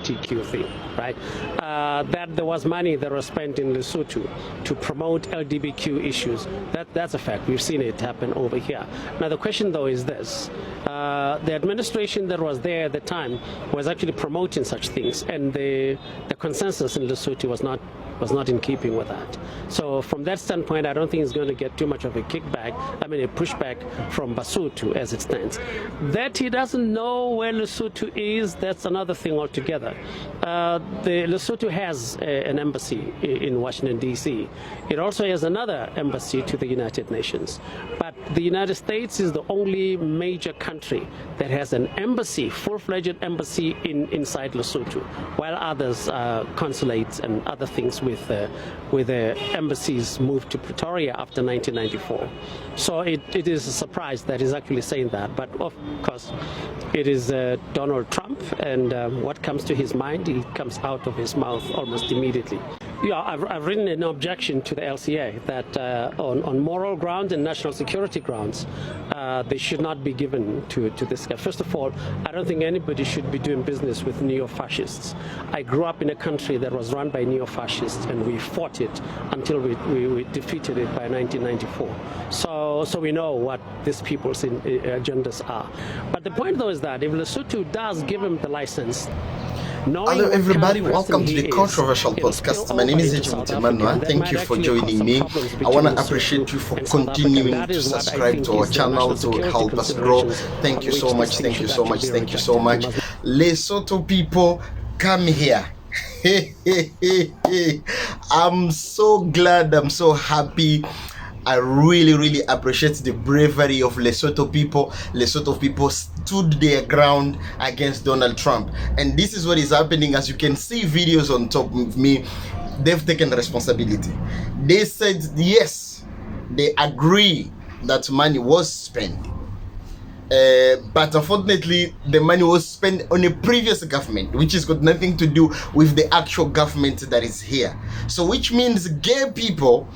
LGBTQ thing, right? That there was money that was spent in Lesotho to promote LGBTQ issues. That's a fact. We've seen it happen over here. Now the question though is this: the administration that was there at the time was actually promoting such things, and the consensus in Lesotho was not in keeping with that. So from that standpoint, I don't think it's going to get too much of a kickback, a pushback from Basotho as it stands. That he doesn't know where Lesotho is, that's another thing altogether. The Lesotho has an embassy in Washington, D.C. It also has another embassy to the United Nations. But the United States is the only major country that has an embassy, full-fledged embassy inside Lesotho, while others, consulates and other things with the embassies moved to Pretoria after 1994. So it is a surprise that he's actually saying that. But of course, it is Donald Trump, and what comes to his mind, it comes out of his mouth almost immediately. Yeah, I've written an objection to the LCA that on moral grounds and national security grounds, they should not be given to this guy. First of all, I don't think anybody should be doing business with neo-fascists. I grew up in a country that was run by neo-fascists, and we fought it until we defeated it by 1994. So we know what these people's agendas are. But the point, though, is that if Lesotho does give him the license, hello everybody, welcome to the controversial podcast. My name is Ejimutimanwa. Thank you for joining me. I want to appreciate you for continuing to subscribe to our channel to help us grow. Thank you so much, thank you so much, thank you so much. Lesotho people, come here. I'm so glad, I'm so happy. I really appreciate the bravery of Lesotho people. Lesotho people stood their ground against Donald Trump. And this is what is happening. As you can see videos on top of me, they've taken responsibility. They said yes, they agree that money was spent. But unfortunately, the money was spent on a previous government, which has got nothing to do with the actual government that is here. So which means gay people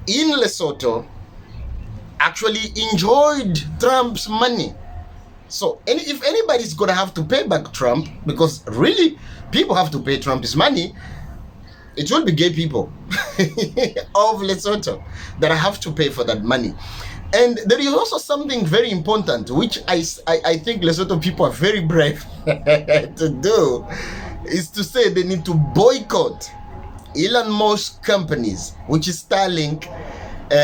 in Lesotho actually enjoyed Trump's money. So if anybody's gonna have to pay back Trump, because really people have to pay Trump's money, it will be gay people of Lesotho that have to pay for that money. And there is also something very important, which I think Lesotho people are very brave to do, is to say they need to boycott Elon Musk companies, which is Starlink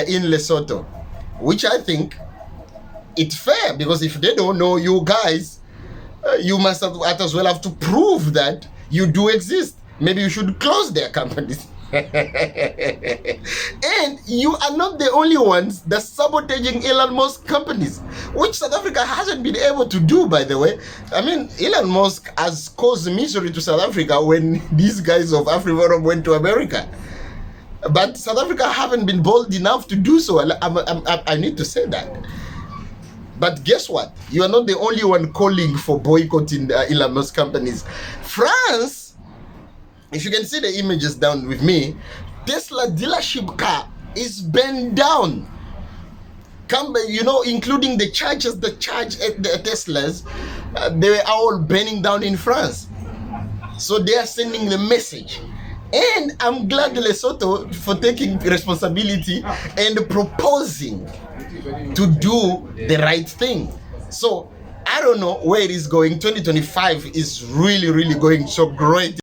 in Lesotho, which I think it's fair, because if they don't know you guys, you must as well have to prove that you do exist. Maybe you should close their companies. And you are not the only ones that's sabotaging Elon Musk companies, which South Africa hasn't been able to do, by the way. I mean, Elon Musk has caused misery to South Africa when these guys of AfriForum went to America. But South Africa haven't been bold enough to do so. I need to say that. But guess what? You are not the only one calling for boycotting Elon Musk companies. France, if you can see the images down with me, Tesla dealership car is burned down. You know, including the chargers that charge at the Teslas, they were all burning down in France. So they are sending the message. And I'm glad Lesotho for taking responsibility and proposing to do the right thing. So I don't know where it is going. 2025 is really going so great.